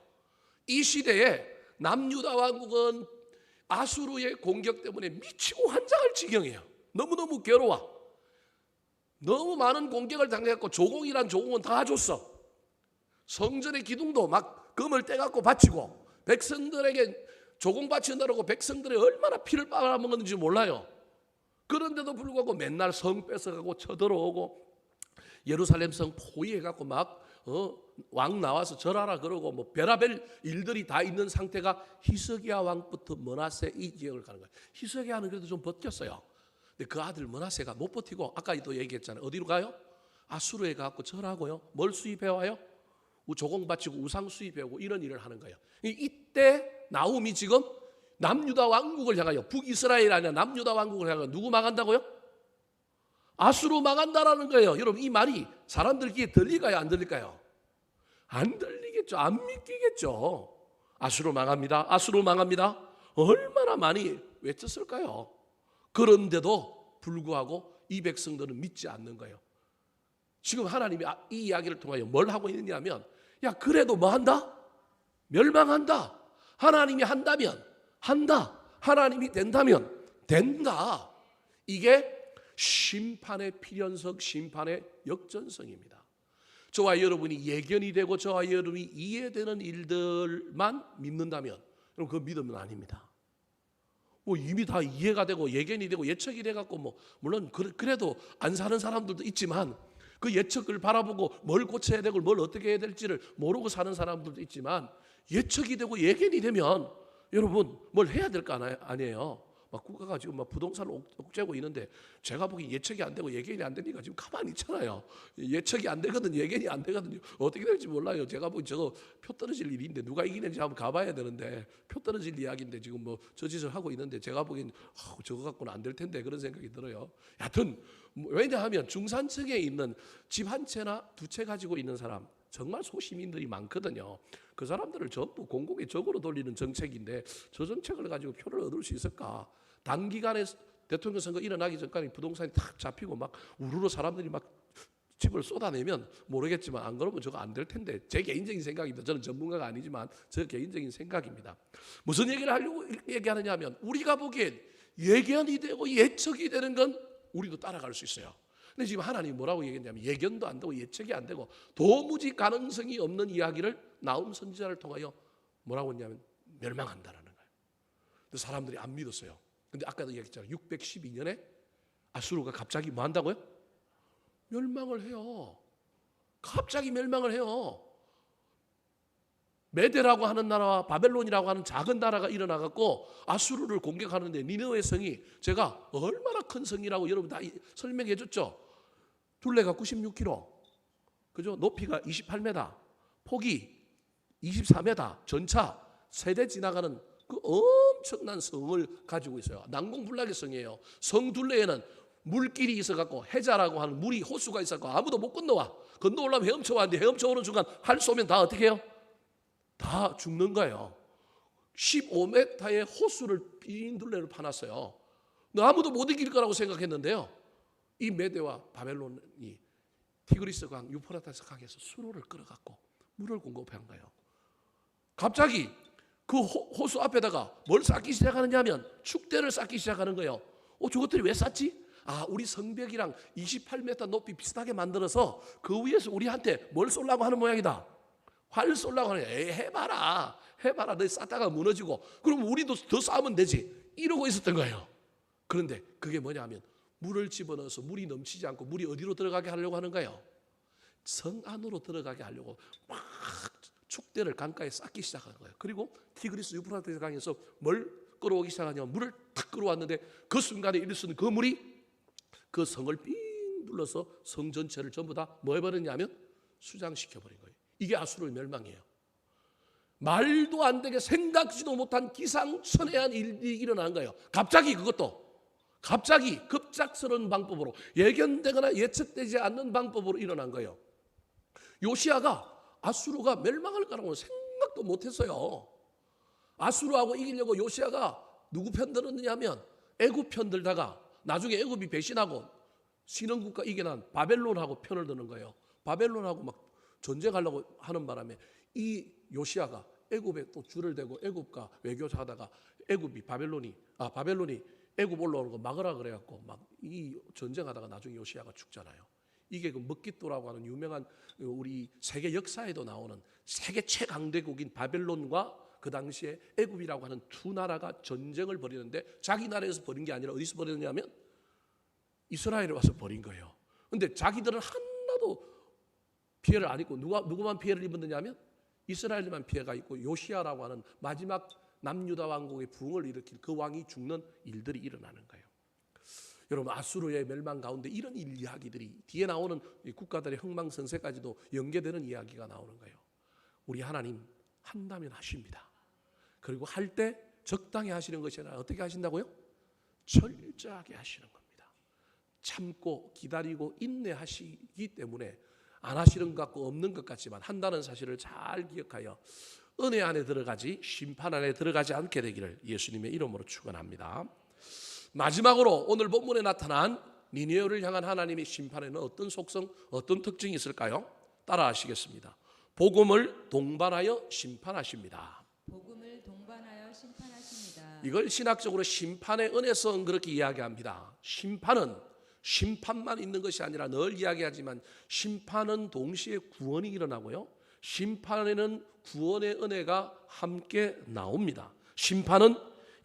이 시대에 남유다 왕국은 아수르의 공격 때문에 미치고 환장할 지경이에요. 너무너무 괴로워. 너무 많은 공격을 당했고 조공이란 조공은 다 줬어. 성전의 기둥도 막 금을 떼갖고 바치고 백성들에게 조공 바친다고 백성들이 얼마나 피를 빨아먹었는지 몰라요. 그런데도 불구하고 맨날 성 뺏어가고 쳐들어오고 예루살렘 성 포위해갖고 막 왕 나와서 절하라 그러고 뭐 별하별 일들이 다 있는 상태가 히스기야 왕부터 므낫세 이 지역을 가는 거예요. 히스기야는 그래도 좀 버텼어요. 근데 그 아들 므낫세가 못 버티고 아까도 얘기했잖아요. 어디로 가요? 아수르에 가고 절하고요. 뭘 수입해 와요? 조공 바치고 우상 수입해 오고 이런 일을 하는 거예요. 이때 나움이 지금 남유다 왕국을 향하여 북이스라엘 아니라 남유다 왕국을 향하여 누구 망한다고요? 아수르 망한다라는 거예요. 여러분 이 말이 사람들 귀에 들릴까요? 안 들릴까요? 안 들리겠죠. 안 믿기겠죠. 아수르 망합니다. 아수르 망합니다. 얼마나 많이 외쳤을까요? 그런데도 불구하고 이 백성들은 믿지 않는 거예요. 지금 하나님이 이 이야기를 통하여 뭘 하고 있느냐면 야 그래도 뭐 한다? 멸망한다. 하나님이 한다면 한다. 하나님이 된다면 된다. 이게 심판의 필연석, 심판의 역전성입니다. 저와 여러분이 예견이 되고 저와 여러분이 이해되는 일들만 믿는다면 그럼 그 믿음은 아닙니다. 뭐 이미 다 이해가 되고 예견이 되고 예측이 돼갖고 뭐 물론 그래도 안 사는 사람들도 있지만 그 예측을 바라보고 뭘 고쳐야 되고 뭘 어떻게 해야 될지를 모르고 사는 사람들도 있지만 예측이 되고 예견이 되면 여러분 뭘 해야 될 거 아니에요. 막 국가가 지금 막 부동산을 옥죄고 있는데 제가 보기 예측이 안 되고 예견이 안 되니까 지금 가만히 있잖아요. 예측이 안 되거든 예견이 안 되거든요. 어떻게 될지 몰라요. 제가 보기 저거 표 떨어질 일인데 누가 이기는지 한번 가봐야 되는데 표 떨어질 이야기인데 지금 뭐 저 짓을 하고 있는데 제가 보기엔 저거 갖고는 안 될 텐데 그런 생각이 들어요. 여하튼 왜냐하면 중산층에 있는 집 한 채나 두 채 가지고 있는 사람 정말 소시민들이 많거든요. 그 사람들을 전부 공공의 적으로 돌리는 정책인데 저 정책을 가지고 표를 얻을 수 있을까? 단기간에 대통령 선거 일어나기 전까지 부동산이 탁 잡히고 막 우르르 사람들이 막 집을 쏟아내면 모르겠지만 안 그러면 저거 안 될 텐데 제 개인적인 생각입니다. 저는 전문가가 아니지만 제 개인적인 생각입니다. 무슨 얘기를 하려고 얘기하느냐 하면 우리가 보기엔 예견이 되고 예측이 되는 건 우리도 따라갈 수 있어요. 근데 지금 하나님이 뭐라고 얘기했냐면 예견도 안 되고 예측이 안 되고 도무지 가능성이 없는 이야기를 나움 선지자를 통하여 뭐라고 했냐면 멸망한다라는 거예요. 근데 사람들이 안 믿었어요. 근데 아까도 얘기했잖아요. 612년에 아수르가 갑자기 뭐 한다고요? 멸망을 해요. 갑자기 멸망을 해요. 메데라고 하는 나라와 바벨론이라고 하는 작은 나라가 일어나갖고 아수르를 공격하는데 니느웨 성이 제가 얼마나 큰 성이라고 여러분 다 설명해 줬죠. 둘레가 96km, 그죠? 높이가 28m, 폭이 24m, 전차 세대 지나가는 그 엄청난 성을 가지고 있어요. 난공불락의 성이에요. 성 둘레에는 물길이 있어갖고 해자라고 하는 물이 호수가 있어갖고 아무도 못 건너와. 건너오려면 헤엄쳐 왔는데 헤엄쳐 오는 순간 할 쏘면 다 어떻게 해요? 다 죽는 거예요. 15m의 호수를 빈 둘레를 파놨어요. 아무도 못 이길 거라고 생각했는데요. 이 메대와 바벨론이 티그리스 강, 유프라테스 강에서 수로를 끌어갖고 물을 공급한 거예요. 갑자기 그 호수 앞에다가 뭘 쌓기 시작하느냐 하면 축대를 쌓기 시작하는 거예요. 저것들이 왜 쌓지? 우리 성벽이랑 28m 높이 비슷하게 만들어서 그 위에서 우리한테 뭘 쏠라고 하는 모양이다. 활 쏠라고 하는 거예요. 해봐라. 너 쌓다가 무너지고 그럼 우리도 더 쌓으면 되지. 이러고 있었던 거예요. 그런데 그게 뭐냐 하면 물을 집어넣어서 물이 넘치지 않고 물이 어디로 들어가게 하려고 하는 거예요? 성 안으로 들어가게 하려고 막 축대를 강가에 쌓기 시작하는 거예요. 그리고 티그리스 유프라테스 강에서 뭘 끌어오기 시작하냐면 물을 탁 끌어왔는데 그 순간에 일수는 그 물이 그 성을 삥 둘러서 성 전체를 전부 다 뭐 해버렸냐면 수장시켜버린 거예요. 이게 아수르의 멸망이에요. 말도 안 되게 생각지도 못한 기상천외한 일이 일어난 거예요. 갑자기 급작스러운 방법으로 예견되거나 예측되지 않는 방법으로 일어난 거예요. 요시야가 아수르가 멸망할 거라고 생각도 못했어요. 아수르하고 이기려고 요시야가 누구 편 들었느냐 하면 애굽 편 들다가 나중에 애굽이 배신하고 신흥국가 이겨난 바벨론하고 편을 드는 거예요. 바벨론하고 막 전쟁하려고 하는 바람에 이 요시야가 애굽에 또 줄을 대고 애굽과 외교하다가 바벨론이 애굽 올라오는 거 막으라 그래갖고 막 이 전쟁하다가 나중에 요시야가 죽잖아요. 이게 그 먹깃도라고 하는 유명한 우리 세계 역사에도 나오는 세계 최강대국인 바벨론과 그 당시에 애굽이라고 하는 두 나라가 전쟁을 벌이는데 자기 나라에서 벌인 게 아니라 어디서 피해를 안 입고 누구만 피해를 입었느냐면 이스라엘만 피해가 있고 요시아라고 하는 마지막 남유다 왕국의 부흥을 일으킬 그 왕이 죽는 일들이 일어나는 거예요. 여러분 아수르의 멸망 가운데 이런 이야기들이 뒤에 나오는 국가들의 흥망성쇠까지도 연계되는 이야기가 나오는 거예요. 우리 하나님 한다면 하십니다. 그리고 할 때 적당히 하시는 것이 아니라 어떻게 하신다고요? 철저하게 하시는 겁니다. 참고 기다리고 인내하시기 때문에 안 하시는 것 같고 없는 것 같지만 한다는 사실을 잘 기억하여 은혜 안에 들어가지 심판 안에 들어가지 않게 되기를 예수님의 이름으로 축원합니다. 마지막으로 오늘 본문에 나타난 니느웨를 향한 하나님의 심판에는 어떤 속성, 어떤 특징이 있을까요? 따라하시겠습니다. 복음을 동반하여 심판하십니다. 복음을 동반하여 심판하십니다. 이걸 신학적으로 심판의 은혜성 그렇게 이야기합니다. 심판은 심판만 있는 것이 아니라 늘 이야기하지만 심판은 동시에 구원이 일어나고요. 심판에는 구원의 은혜가 함께 나옵니다. 심판은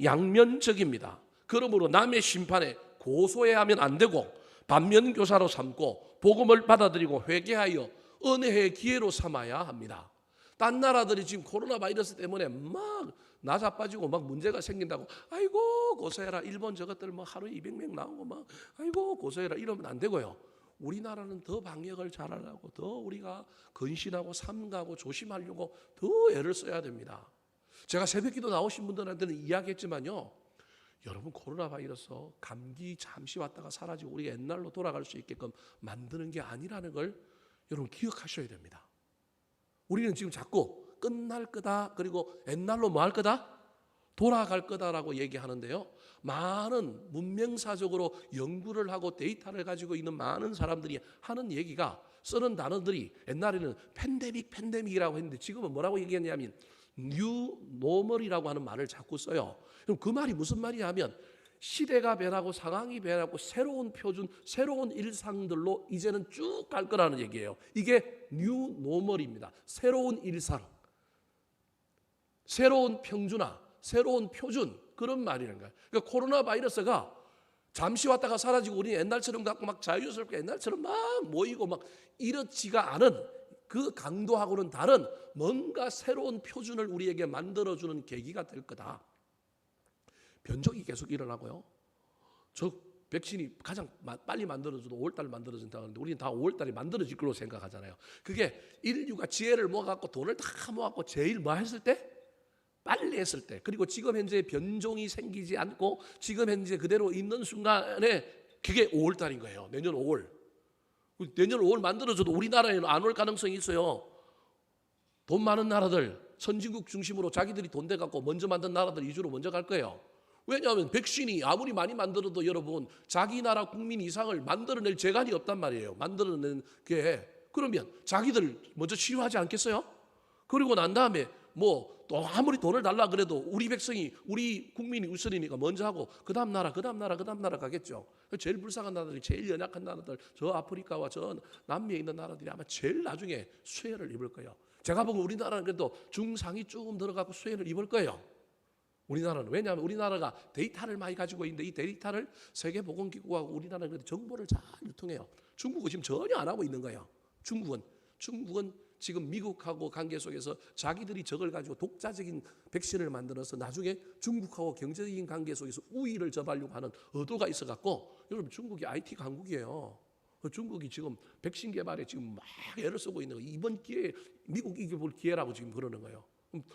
양면적입니다. 그러므로 남의 심판에 고소해하면 안 되고 반면교사로 삼고 복음을 받아들이고 회개하여 은혜의 기회로 삼아야 합니다. 딴 나라들이 지금 코로나 바이러스 때문에 막 나자빠지고 막 문제가 생긴다고 아이고 고소해라. 일본 저것들 뭐 하루에 200명 나오고 막 아이고 고소해라 이러면 안 되고요. 우리나라는 더 방역을 잘하려고 더 우리가 근신하고 삼가고 조심하려고 더 애를 써야 됩니다. 제가 새벽기도 나오신 분들한테는 이야기했지만요. 여러분 코로나 바이러스 감기 잠시 왔다가 사라지고 우리가 옛날로 돌아갈 수 있게끔 만드는 게 아니라는 걸 여러분 기억하셔야 됩니다. 우리는 지금 자꾸 끝날 거다 그리고 옛날로 뭐 할 거다? 돌아갈 거다라고 얘기하는데요. 많은 문명사적으로 연구를 하고 데이터를 가지고 있는 많은 사람들이 하는 얘기가 쓰는 단어들이 옛날에는 팬데믹이라고 했는데 지금은 뭐라고 얘기했냐면 뉴 노멀이라고 하는 말을 자꾸 써요. 그럼 그 말이 무슨 말이냐면 시대가 변하고 상황이 변하고 새로운 표준, 새로운 일상들로 이제는 쭉 갈 거라는 얘기예요. 이게 뉴 노멀입니다. 새로운 일상, 새로운 평준화, 새로운 표준 그런 말이라는 거예요. 그러니까 코로나 바이러스가 잠시 왔다가 사라지고 우리 옛날처럼 갖고 막 자유스럽게 옛날처럼 막 모이고 막 이렇지가 않은 그 강도하고는 다른 뭔가 새로운 표준을 우리에게 만들어주는 계기가 될 거다. 변종이 계속 일어나고요. 저 백신이 가장 빨리 만들어져도 5월달 만들어진다고 하는데 우리는 다 5월달에 만들어질 걸로 생각하잖아요. 그게 인류가 지혜를 모아갖고 돈을 다 모아갖고 제일 뭐 했을 때? 빨리 했을 때. 그리고 지금 현재 변종이 생기지 않고 지금 현재 그대로 있는 순간에 그게 5월달인 거예요. 내년 5월. 내년 5월 만들어져도 우리나라에는 안 올 가능성이 있어요. 돈 많은 나라들, 선진국 중심으로 자기들이 돈 대갖고 먼저 만든 나라들 위주로 먼저 갈 거예요. 왜냐하면 백신이 아무리 많이 만들어도 여러분 자기 나라 국민 이상을 만들어낼 재간이 없단 말이에요. 만들어낸 게 그러면 자기들 먼저 치료하지 않겠어요? 그리고 난 다음에 뭐 또 아무리 돈을 달라 그래도 우리 백성이 우리 국민이 우선이니까 먼저 하고 그다음 나라 가겠죠. 제일 불쌍한 나라들이 제일 연약한 나라들 저 아프리카와 저 남미에 있는 나라들이 아마 제일 나중에 수혜를 입을 거예요. 제가 보고 우리나라는 그래도 중상위 조금 들어가고 수혜를 입을 거예요. 우리나라는 왜냐하면 우리나라가 데이터를 많이 가지고 있는데 이 데이터를 세계보건기구하고 우리나라는 그래도 정보를 잘 유통해요. 중국은 지금 전혀 안 하고 있는 거예요. 중국은 지금 미국하고 관계 속에서 자기들이 저걸 가지고 독자적인 백신을 만들어서 나중에 중국하고 경제적인 관계 속에서 우위를 접하려고 하는 의도가 있어갖고 여러분 중국이 IT 강국이에요. 중국이 지금 백신 개발에 지금 막 애를 쓰고 있는 거예요. 이번 기회에 미국 이겨볼 기회라고 지금 그러는 거예요.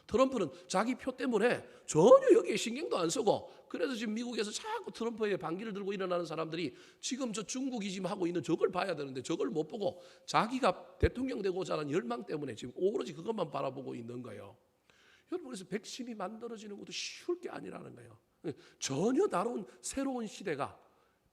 트럼프는 자기 표 때문에 전혀 여기에 신경도 안 쓰고 그래서 지금 미국에서 자꾸 트럼프의 반기를 들고 일어나는 사람들이 지금 저 중국이 지금 하고 있는 저걸 봐야 되는데 저걸 못 보고 자기가 대통령 되고자 하는 열망 때문에 지금 오로지 그것만 바라보고 있는 거예요. 여러분 그래서 백신이 만들어지는 것도 쉬울 게 아니라는 거예요. 전혀 다른 새로운 시대가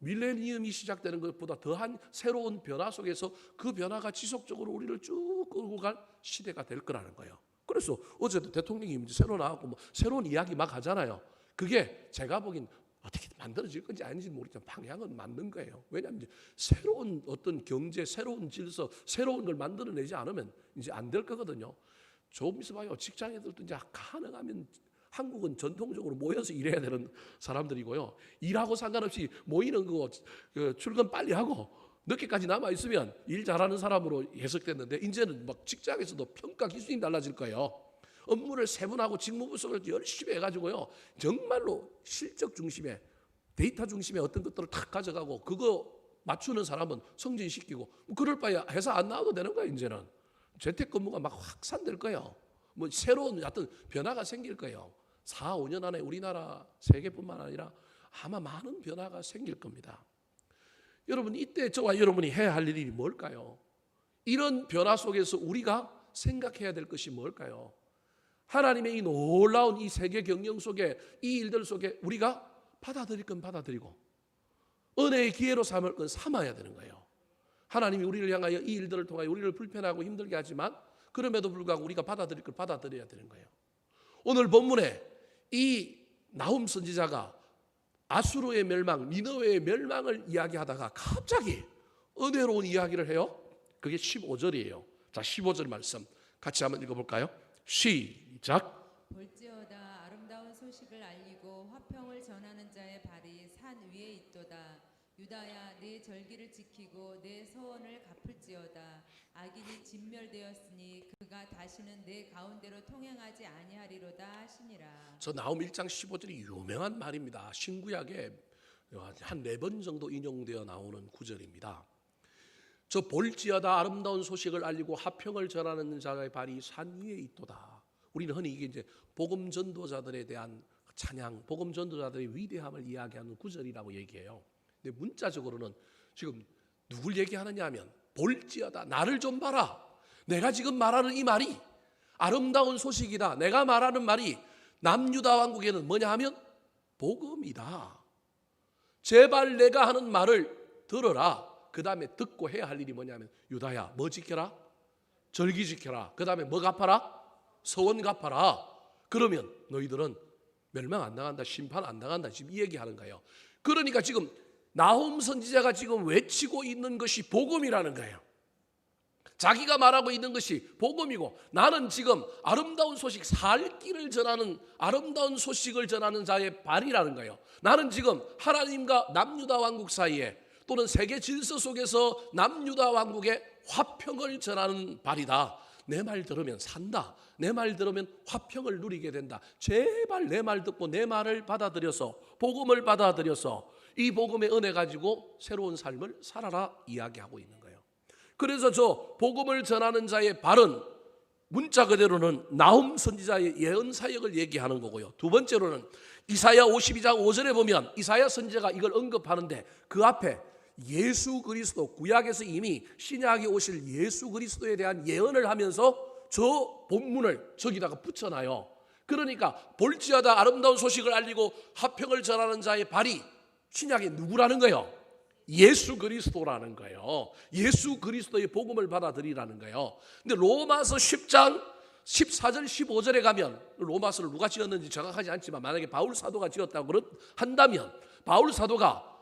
밀레니엄이 시작되는 것보다 더한 새로운 변화 속에서 그 변화가 지속적으로 우리를 쭉 끌고 갈 시대가 될 거라는 거예요. 그래서 어제도 대통령이 새로 나왔고 뭐 새로운 이야기 막 하잖아요. 그게 제가 보기엔 어떻게 만들어질 건지 아닌지 모르겠지만 방향은 맞는 거예요. 왜냐하면 이제 새로운 어떤 경제, 새로운 질서, 새로운 걸 만들어내지 않으면 이제 안 될 거거든요. 좀 있어봐요. 직장인들도 이제 가능하면 한국은 전통적으로 모여서 일해야 되는 사람들이고요. 일하고 상관없이 모이는 거 출근 빨리 하고 늦게까지 남아 있으면 일 잘하는 사람으로 해석됐는데 이제는 막 직장에서도 평가 기준이 달라질 거예요. 업무를 세분하고 직무 분석을 열심히 해가지고요, 정말로 실적 중심에 데이터 중심에 어떤 것들을 탁 가져가고 그거 맞추는 사람은 승진시키고, 그럴 바에 회사 안 나와도 되는 거예요. 이제는 재택근무가 막 확산될 거예요. 뭐 새로운 어떤 변화가 생길 거예요. 4, 5년 안에 우리나라 세계뿐만 아니라 아마 많은 변화가 생길 겁니다. 여러분, 이때 저와 여러분이 해야 할 일이 뭘까요? 이런 변화 속에서 우리가 생각해야 될 것이 뭘까요? 하나님의 이 놀라운 이 세계 경영 속에, 이 일들 속에 우리가 받아들일 건 받아들이고 은혜의 기회로 삼을 건 삼아야 되는 거예요. 하나님이 우리를 향하여 이 일들을 통하여 우리를 불편하고 힘들게 하지만 그럼에도 불구하고 우리가 받아들일 걸 받아들여야 되는 거예요. 오늘 본문에 이 나훔 선지자가 아수르의 멸망, 니느웨의 멸망을 이야기하다가 갑자기 은혜로운 이야기를 해요. 그게 15절이에요. 자, 15절 말씀 같이 한번 읽어볼까요? 시작. 볼지어다 아름다운 소식을 알리고 화평을 전하는 자의 발이 산 위에 있도다. 유다야, 내 절기를 지키고 내 서원을 갚을지어다. 악인이 진멸되었으니 그가 다시는 내 가운데로 통행하지 아니하리로다 하시니라. 저 나훔 1장 15절이 유명한 말입니다. 신구약에 한 4번 정도 인용되어 나오는 구절입니다. 저 볼지어다 아름다운 소식을 알리고 화평을 전하는 자의 발이 산 위에 있도다. 우리는 흔히 이게 이제 복음 전도자들에 대한 찬양, 복음 전도자들의 위대함을 이야기하는 구절이라고 얘기해요. 근데 문자적으로는 지금 누굴 얘기하느냐 하면 볼지어다, 나를 좀 봐라. 내가 지금 말하는 이 말이 아름다운 소식이다. 내가 말하는 말이 남유다 왕국에는 뭐냐 하면 복음이다. 제발 내가 하는 말을 들어라. 그 다음에 듣고 해야 할 일이 뭐냐면 유다야, 뭐 지켜라? 절기 지켜라. 그 다음에 뭐 갚아라? 서원 갚아라. 그러면 너희들은 멸망 안 당한다, 심판 안 당한다. 지금 이 얘기하는 거예요. 그러니까 지금 나훔 선지자가 지금 외치고 있는 것이 복음이라는 거예요. 자기가 말하고 있는 것이 복음이고, 나는 지금 아름다운 소식, 살 길을 전하는 아름다운 소식을 전하는 자의 발이라는 거예요. 나는 지금 하나님과 남유다 왕국 사이에, 또는 세계 질서 속에서 남유다 왕국의 화평을 전하는 발이다. 내 말 들으면 산다. 내 말 들으면 화평을 누리게 된다. 제발 내 말 듣고 내 말을 받아들여서, 복음을 받아들여서 이 복음의 은혜 가지고 새로운 삶을 살아라 이야기하고 있는 거예요. 그래서 저 복음을 전하는 자의 발은 문자 그대로는 나훔 선지자의 예언 사역을 얘기하는 거고요. 두 번째로는 이사야 52장 5절에 보면 이사야 선지자가 이걸 언급하는데 그 앞에 예수 그리스도, 구약에서 이미 신약에 오실 예수 그리스도에 대한 예언을 하면서 저 본문을 저기다가 붙여놔요. 그러니까 볼지어다 아름다운 소식을 알리고 화평을 전하는 자의 발이 신약에 누구라는 거예요? 예수 그리스도라는 거예요. 예수 그리스도의 복음을 받아들이라는 거예요. 근데 로마서 10장 14절 15절에 가면, 로마서를 누가 지었는지 정확하지 않지만 만약에 바울 사도가 지었다고 한다면 바울 사도가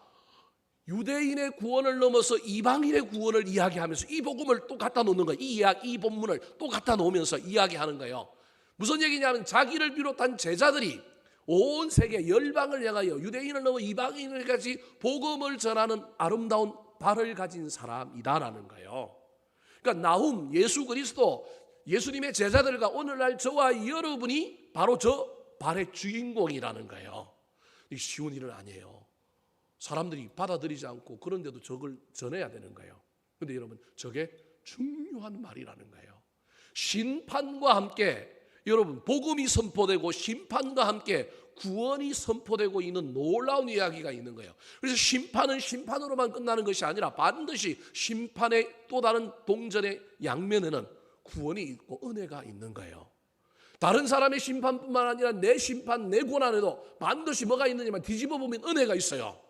유대인의 구원을 넘어서 이방인의 구원을 이야기하면서 이 복음을 또 갖다 놓는 거예요. 이 본문을 또 갖다 놓으면서 이야기하는 거예요. 무슨 얘기냐면 자기를 비롯한 제자들이 온 세계 열방을 향하여 유대인을 넘어 이방인을까지 복음을 전하는 아름다운 발을 가진 사람이다라는 거예요. 그러니까 나훔, 예수 그리스도, 예수님의 제자들과 오늘날 저와 여러분이 바로 저 발의 주인공이라는 거예요. 이 쉬운 일은 아니에요. 사람들이 받아들이지 않고 그런데도 저걸 전해야 되는 거예요. 그런데 여러분, 저게 중요한 말이라는 거예요. 심판과 함께 여러분, 복음이 선포되고 심판과 함께 구원이 선포되고 있는 놀라운 이야기가 있는 거예요. 그래서 심판은 심판으로만 끝나는 것이 아니라 반드시 심판의 또 다른 동전의 양면에는 구원이 있고 은혜가 있는 거예요. 다른 사람의 심판뿐만 아니라 내 심판, 내 고난에도 반드시 뭐가 있느냐면 뒤집어 보면 은혜가 있어요.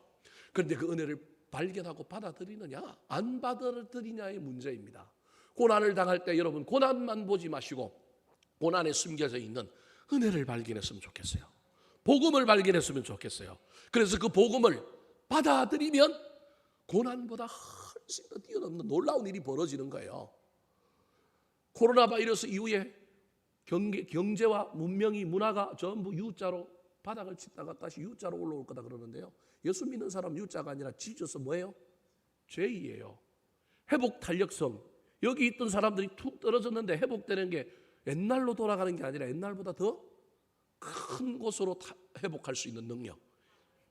그런데 그 은혜를 발견하고 받아들이느냐 안 받아들이냐의 문제입니다. 고난을 당할 때 여러분, 고난만 보지 마시고 고난에 숨겨져 있는 은혜를 발견했으면 좋겠어요. 복음을 발견했으면 좋겠어요. 그래서 그 복음을 받아들이면 고난보다 훨씬 더 뛰어넘는 놀라운 일이 벌어지는 거예요. 코로나 바이러스 이후에 경제와 문명이, 문화가 전부 U자로 바닥을 치다가 다시 U자로 올라올 거다 그러는데요. 예수 믿는 사람 U자가 아니라 지져서 뭐예요? 죄이에요. 회복 탄력성. 여기 있던 사람들이 툭 떨어졌는데 회복되는 게 옛날로 돌아가는 게 아니라 옛날보다 더 큰 곳으로 회복할 수 있는 능력.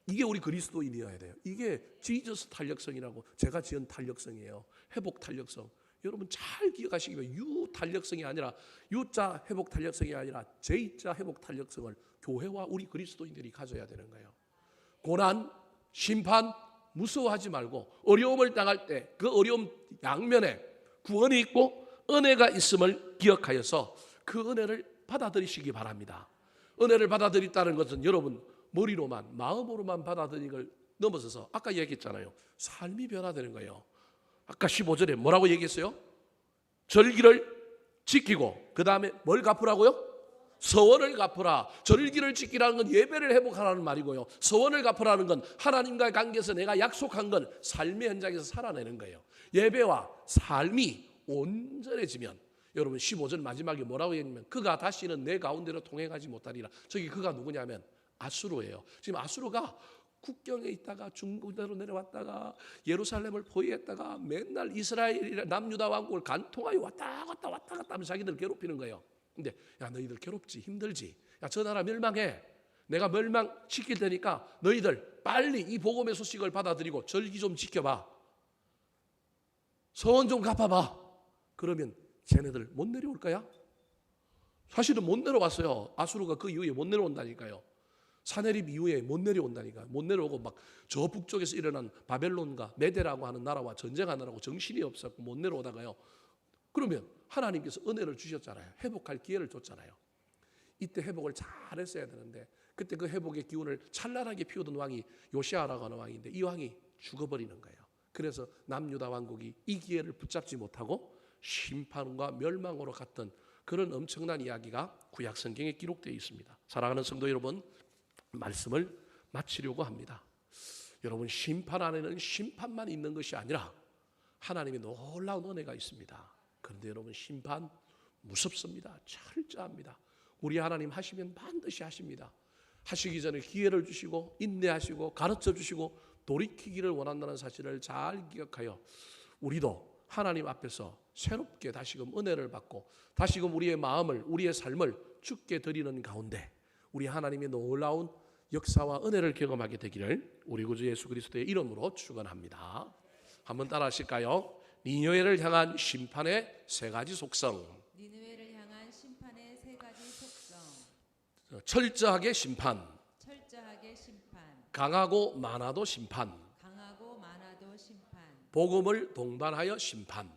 이게 우리 그리스도인이어야 돼요. 이게 지저스 탄력성이라고 제가 지은 탄력성이에요. 회복 탄력성. 여러분 잘 기억하시기 바랍니다. 유 탄력성이 아니라 유자 회복 탄력성이 아니라 J자 회복 탄력성을 교회와 우리 그리스도인들이 가져야 되는 거예요. 고난, 심판 무서워하지 말고 어려움을 당할 때 그 어려움 양면에 구원이 있고 은혜가 있음을 기억하여서 그 은혜를 받아들이시기 바랍니다. 은혜를 받아들였다는 것은 여러분 머리로만 마음으로만 받아들이는 걸 넘어서서 아까 얘기했잖아요. 삶이 변화되는 거예요. 아까 15절에 뭐라고 얘기했어요? 절기를 지키고 그 다음에 뭘 갚으라고요? 서원을 갚으라. 절기를 지키라는 건 예배를 회복하라는 말이고요. 서원을 갚으라는 건 하나님과의 관계에서 내가 약속한 건 삶의 현장에서 살아내는 거예요. 예배와 삶이 온전해지면 여러분 15절 마지막에 뭐라고 얘기하면 그가 다시는 내 가운데로 통행하지 못하리라. 저기 그가 누구냐면 아수르예요. 지금 아수르가 국경에 있다가 중국으로 내려왔다가 예루살렘을 포위했다가 맨날 이스라엘 남유다 왕국을 간통하여 왔다 갔다 하면서 자기들 괴롭히는 거예요. 근데 야 너희들 괴롭지 힘들지. 야 저 나라 멸망해. 내가 멸망시킬 테니까 너희들 빨리 이 복음의 소식을 받아들이고 절기 좀 지켜봐. 서원 좀 갚아봐. 그러면 쟤네들 못 내려올 거야? 사실은 못 내려왔어요. 아수르가 그 이후에 못 내려온다니까요. 사내립 이후에 못 내려온다니까. 못 내려오고 막 저 북쪽에서 일어난 바벨론과 메데라고 하는 나라와 전쟁하느라고 정신이 없었고 못 내려오다가요. 그러면 하나님께서 은혜를 주셨잖아요. 회복할 기회를 줬잖아요. 이때 회복을 잘 했어야 되는데 그때 그 회복의 기운을 찬란하게 피우던 왕이 요시아라고 하는 왕인데 이 왕이 죽어버리는 거예요. 그래서 남유다 왕국이 이 기회를 붙잡지 못하고 심판과 멸망으로 갔던 그런 엄청난 이야기가 구약 성경에 기록되어 있습니다. 사랑하는 성도 여러분, 말씀을 마치려고 합니다. 여러분 심판 안에는 심판만 있는 것이 아니라 하나님의 놀라운 은혜가 있습니다. 그런데 여러분 심판 무섭습니다. 철저합니다. 우리 하나님 하시면 반드시 하십니다. 하시기 전에 기회를 주시고 인내하시고 가르쳐 주시고 돌이키기를 원한다는 사실을 잘 기억하여 우리도 하나님 앞에서 새롭게 다시금 은혜를 받고 다시금 우리의 마음을 우리의 삶을 주께 드리는 가운데 우리 하나님의 놀라운 역사와 은혜를 경험하게 되기를 우리 구주 예수 그리스도의 이름으로 축원합니다. 한번 따라 하실까요? 니느웨를 향한 심판의 세 가지 속성. 니느웨를 향한 심판의 세 가지 속성. 철저하게 심판. 철저하게 심판. 강하고 많아도 심판. 강하고 많아도 심판. 복음을 동반하여 심판.